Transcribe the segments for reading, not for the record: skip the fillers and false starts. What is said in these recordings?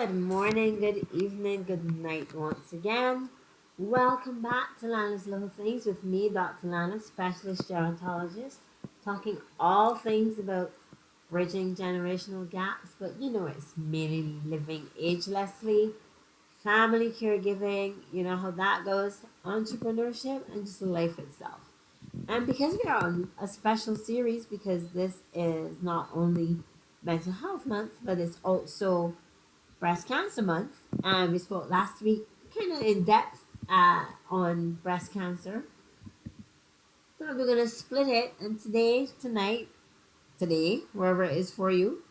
Good morning, good evening, good night once again. Welcome back to Lana's Little Things with me, Dr. Lana, specialist gerontologist, talking all things about bridging generational gaps, but it's mainly living agelessly, family caregiving, you know how that goes, entrepreneurship, and just life itself. And because we are on a special series, because this is not only Mental Health Month, but it's also Breast Cancer Month, and we spoke last week kind of in depth on breast cancer. So we're gonna split it, and today, wherever it is for you,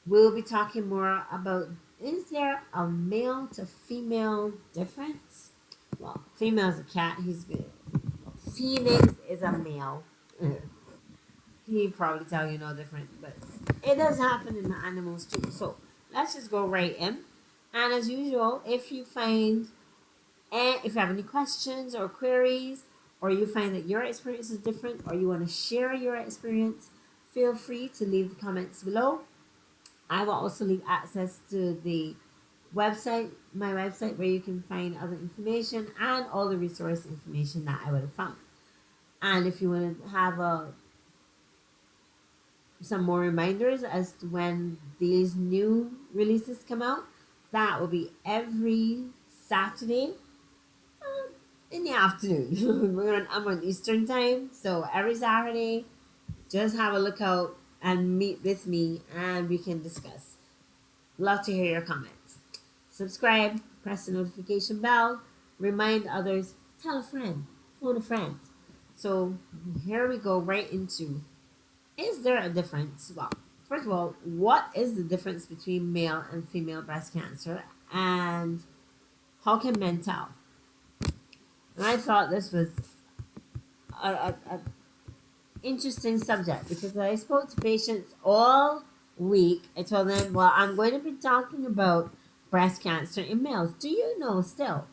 we'll be talking more about is there a male to female difference? Well, female is a cat. He's good. Phoenix is a male. He probably tell you no different, but it does happen in the animals too. So let's just go right in. And as usual, if you have any questions or queries, or you find that your experience is different, or you want to share your experience, feel free to leave the comments below. I will also leave access to the my website, where you can find other information and all the resource information that I would have found. And if you want to have some more reminders as to when these new releases come out, that will be every Saturday in the afternoon. I'm on Eastern time, so every Saturday, just have a look out and meet with me, and we can discuss. Love to hear your comments. Subscribe, press the notification bell, remind others, tell a friend, phone a friend. So here we go right into, is there a difference? Well, first of all, what is the difference between male and female breast cancer, and how can men tell? And I thought this was a interesting subject because I spoke to patients all week. I told them, well, I'm going to be talking about breast cancer in males. Do you know still?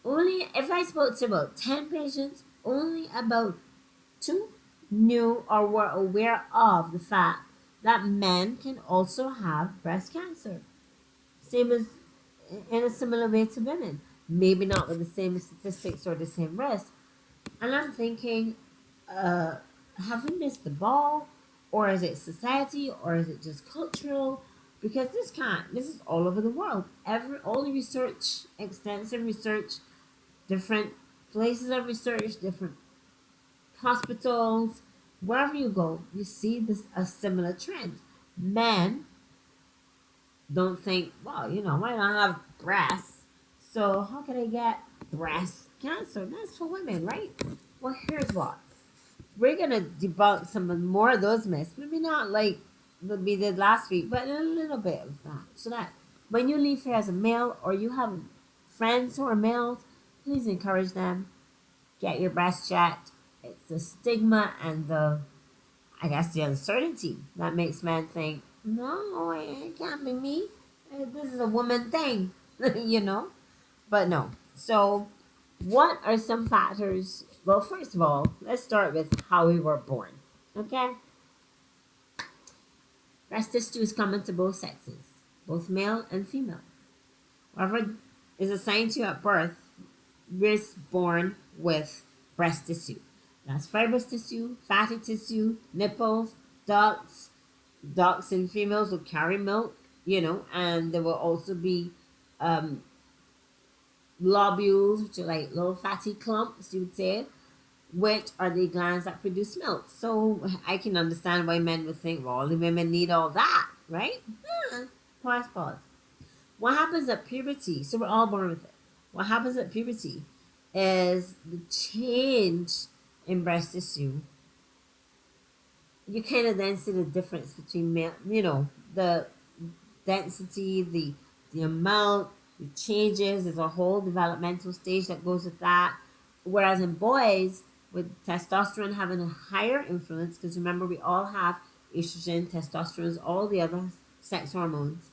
Only if I spoke to about 10 patients, only about two knew or were aware of the fact that men can also have breast cancer. Same as in a similar way to women. Maybe not with the same statistics or the same risk. And I'm thinking, uh, have we missed the ball? Or is it society? Or is it just cultural? Because this is all over the world. All the research, extensive research, different places of research, different hospitals, wherever you go, you see this a similar trend. Men don't think, well, why don't I have breasts? So how can I get breast cancer? That's for women, right? Well, here's what. We're gonna debunk some more of those myths. Maybe not like we did last week, but a little bit of that. So that when you leave here as a male, or you have friends who are males, please encourage them. Get your breast checked. It's the stigma and I guess the uncertainty that makes men think, no, it can't be me. This is a woman thing, you know? But no. So, what are some factors? Well, first of all, let's start with how we were born. Okay? Breast tissue is common to both sexes, both male and female. Whatever is assigned to you at birth, we're born with breast tissue. That's fibrous tissue, fatty tissue, nipples, ducts. Ducts in females will carry milk, and there will also be um, lobules, which are like little fatty clumps, you would say, which are the glands that produce milk. So I can understand why men would think, well, the women need all that, right? Pause. What happens at puberty? So we're all born with it. What happens at puberty is the change in breast tissue. You kind of then see the difference between male, the density, the amount, the changes. There's a whole developmental stage that goes with that. Whereas in boys, with testosterone having a higher influence, because remember we all have estrogen, testosterone, all the other sex hormones,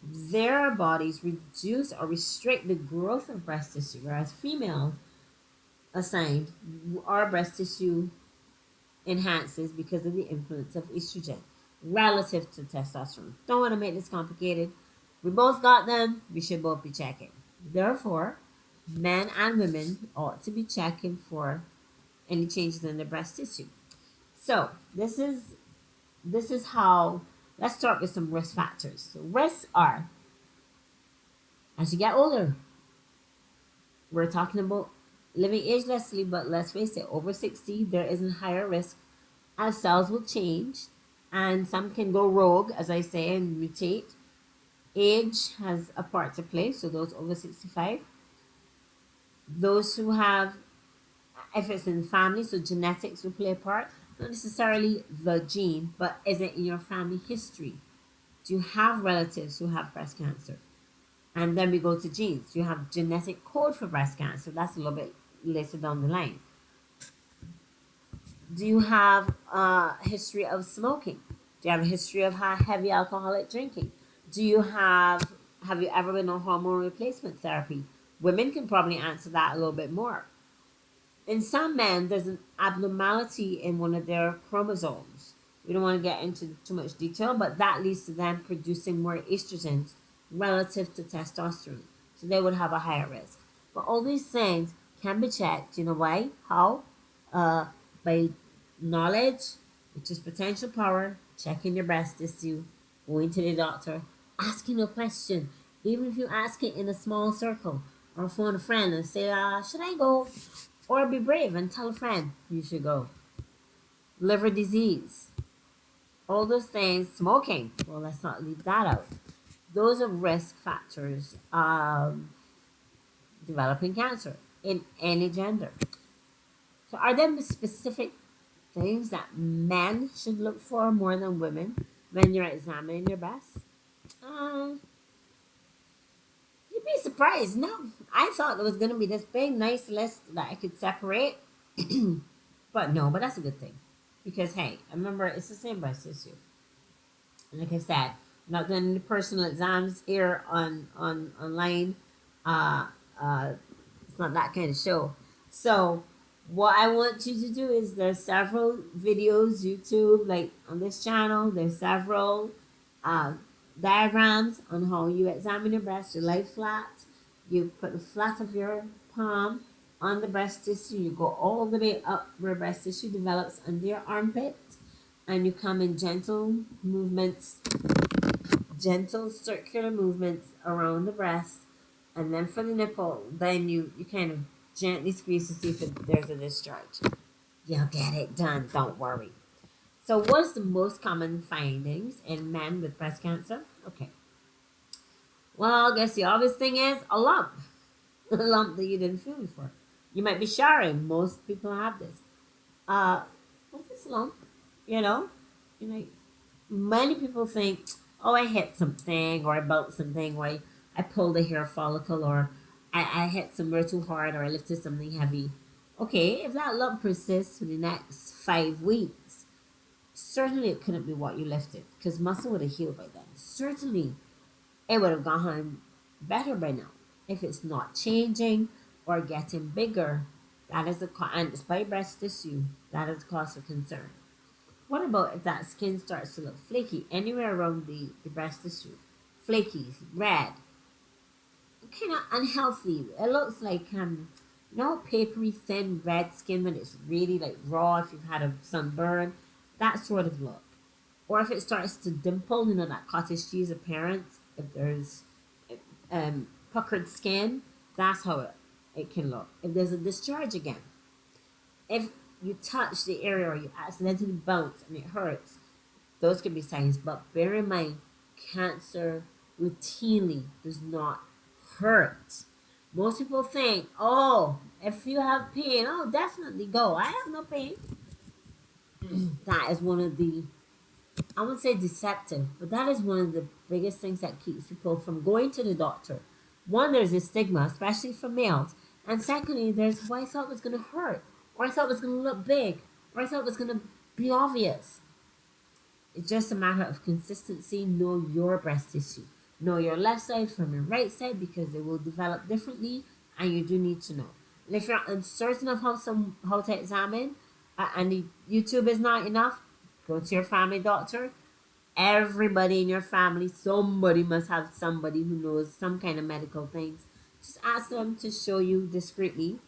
their bodies reduce or restrict the growth of breast tissue, whereas females assigned our breast tissue enhances because of the influence of estrogen. relative to testosterone. Don't want to make this complicated. We both got them. We should both be checking. Therefore, men and women ought to be checking for any changes in their breast tissue. So this is how. Let's start with some risk factors. So risks are, as you get older, we're talking about living agelessly, but let's face it, over 60, there is a higher risk as cells will change and some can go rogue, as I say, and mutate. Age has a part to play, so those over 65. Those who have, if it's in family, so genetics will play a part. Not necessarily the gene, but is it in your family history? Do you have relatives who have breast cancer? And then we go to genes. You have genetic code for breast cancer. That's a little bit later down the line. Do you have a history of smoking? Do you have a history of heavy alcoholic drinking? Do you have you ever been on hormone replacement therapy? Women can probably answer that a little bit more. In some men, there's an abnormality in one of their chromosomes. We don't want to get into too much detail, but that leads to them producing more estrogens relative to testosterone. So they would have a higher risk. But all these things can be checked. You know why? How? By knowledge, which is potential power, checking your breast tissue, going to the doctor, asking a question. Even if you ask it in a small circle, or phone a friend and say, should I go? Or be brave and tell a friend you should go. Liver disease, all those things, smoking. Well, let's not leave that out. Those are risk factors of developing cancer in any gender. So, are there specific things that men should look for more than women when you're examining your breast? Um, you'd be surprised. No, I thought there was going to be this big, nice list that I could separate. But no, but that's a good thing. Because, hey, remember, it's the same breast tissue. And like I said, I'm not doing any personal exams here on online. Uh, uh, it's not that kind of show. So, what I want you to do is there's several videos, YouTube, like on this channel, there's several uh, diagrams on how you examine your breast. You lie flat. You put the flat of your palm on the breast tissue. You go all the way up where breast tissue develops under your armpit. And you come in gentle circular movements around the breast. And then for the nipple, then you kind of gently squeeze to see if there's a discharge. You'll get it done, don't worry. So, what's the most common findings in men with breast cancer? Okay. Well, I guess the obvious thing is a lump. A lump that you didn't feel before. You might be showering. Most people have this. Uh, what's this lump? You know? You know, many people think, oh, I hit something, or I bumped something, or I pulled a hair follicle, or I hit somewhere too hard, or I lifted something heavy. Okay, if that lump persists for the next 5 weeks, certainly it couldn't be what you lifted, because muscle would have healed by then. Certainly it would have gone better by now. If it's not changing or getting bigger, that is and despite breast tissue, that is a cause for concern. What about if that skin starts to look flaky anywhere around the breast tissue? Flaky, red, kind of unhealthy. It looks like papery thin red skin when it's really like raw. If you've had a sunburn, that sort of look. Or if it starts to dimple, that cottage cheese appearance. If there's puckered skin, that's how it can look. If there's a discharge again, if you touch the area or you accidentally bounce and it hurts, those can be signs. But bear in mind, cancer routinely does not hurt. Most people think, oh, if you have pain, oh, definitely go. I have no pain. That is one of the, I wouldn't say deceptive, but that is one of the biggest things that keeps people from going to the doctor. One, there's a stigma, especially for males. And secondly, there's what I thought was going to hurt, or I thought was going to look big, or I thought was going to be obvious. It's just a matter of consistency. Know your breast tissue. Know your left side from your right side because they will develop differently, and you do need to know. And if you're uncertain of how to examine, and the YouTube is not enough, go to your family doctor. Everybody in your family, somebody must have somebody who knows some kind of medical things. Just ask them to show you discreetly,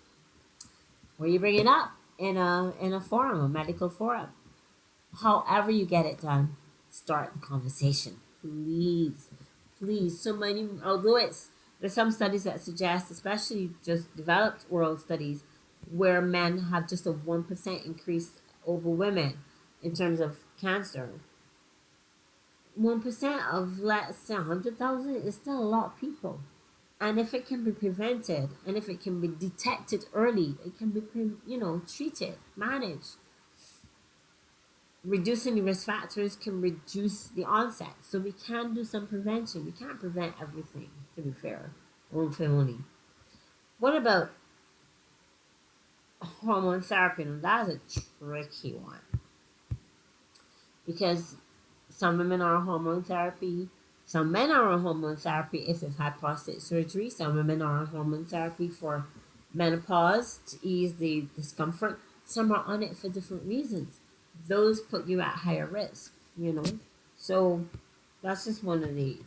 or you bring it up in a forum, a medical forum. However you get it done, start the conversation. Please, please. So many, although there's some studies that suggest, especially just developed world studies, where men have just a 1% increase over women in terms of cancer. 1% of, let's say, 100,000 is still a lot of people. And if it can be prevented, and if it can be detected early, it can be, treated, managed. Reducing the risk factors can reduce the onset. So we can do some prevention. We can't prevent everything, to be fair, only. What about hormone therapy? And that's a tricky one, because some women are on hormone therapy. Some men are on hormone therapy if they've had prostate surgery. Some women are on hormone therapy for menopause to ease the discomfort. Some are on it for different reasons. Those put you at higher risk. So that's just one of the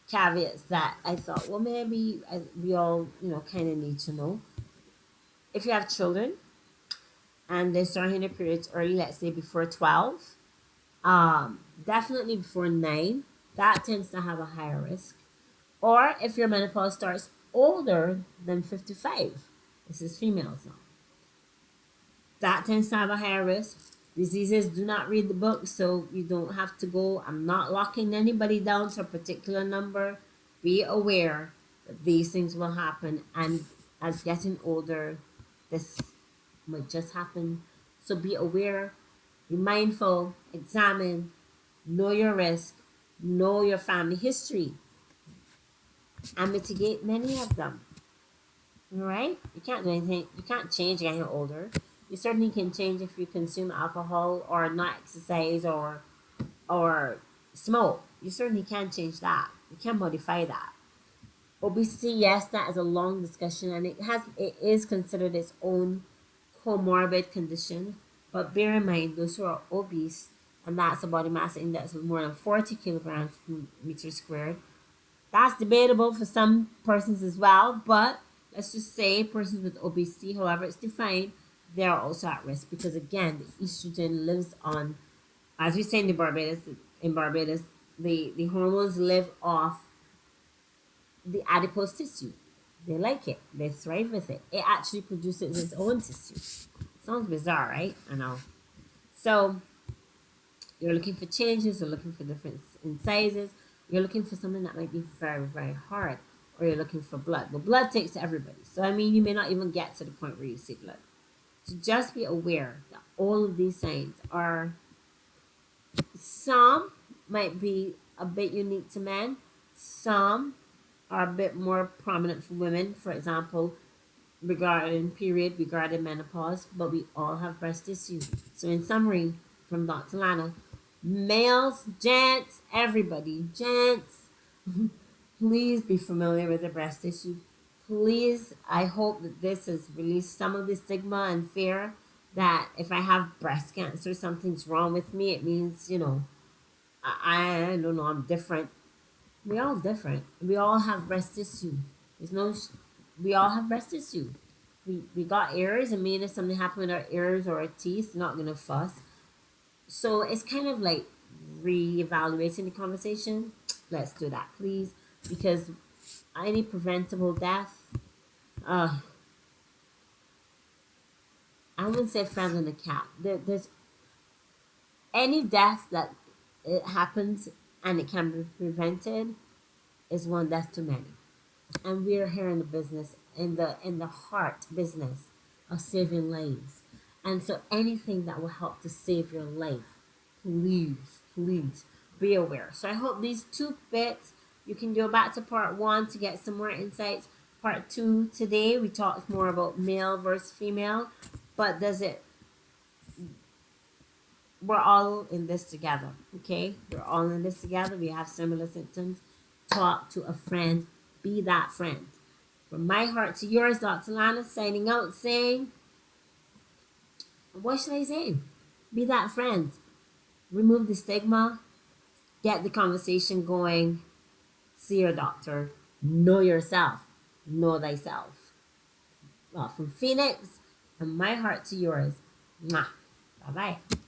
caveats that I thought, well, maybe we all, kind of need to know. If you have children and they start hitting their periods early, let's say before 12, definitely before 9, that tends to have a higher risk. Or if your menopause starts older than 55, this is females now, that tends to have a higher risk. Diseases do not read the book, so you don't have to go. I'm not locking anybody down to a particular number. Be aware that these things will happen, and as getting older, this might just happen. So be aware, be mindful, examine, know your risk, know your family history, and mitigate many of them. All right? You can't do anything. You can't change getting older. You certainly can change if you consume alcohol or not exercise or smoke. You certainly can change that. You can modify that. Obesity, yes, that is a long discussion, and it is considered its own comorbid condition. But bear in mind, those who are obese, and that's a body mass index of more than 40 kilograms per meter squared, that's debatable for some persons as well, but let's just say persons with obesity, however it's defined, they're also at risk, because again, the estrogen lives on, as we say in Barbados, the hormones live off the adipose tissue. They like it. They thrive with it. It actually produces its own tissue. Sounds bizarre, right? I know. So you're looking for changes, you're looking for difference in sizes, you're looking for something that might be very, very hard, or you're looking for blood. Well, blood takes to everybody. So, I mean, you may not even get to the point where you see blood. So, just be aware that all of these signs are, some might be a bit unique to men, some are a bit more prominent for women. For example, regarding period, regarding menopause, but we all have breast tissue. So, in summary, from Dr. Lana, males, gents, everybody, gents, please be familiar with the breast tissue. Please, I hope that this has released some of the stigma and fear that if I have breast cancer, something's wrong with me. It means, I don't know, I'm different. We're all different. We all have breast tissue. There's no, we all have breast tissue. We got ears. I mean, if something happened with our ears or our teeth, not gonna fuss. So it's kind of like re-evaluating the conversation. Let's do that, please, because any preventable death, uh, I wouldn't say friend in the cat. There's any death that it happens and it can be prevented is one death too many. And we're here in the business, in the heart business of saving lives. And so anything that will help to save your life, please, please be aware. So I hope these 2 bits, you can go back to part 1 to get some more insights. Part 2 today, we talked more about male versus female, but we're all in this together, okay? We're all in this together. We have similar symptoms. Talk to a friend. Be that friend. From my heart to yours, Dr. Lana, signing out, saying, what should I say? Be that friend. Remove the stigma, get the conversation going, see your doctor, know yourself, know thyself. Well, from Phoenix, from my heart to yours. Mwah. Bye bye.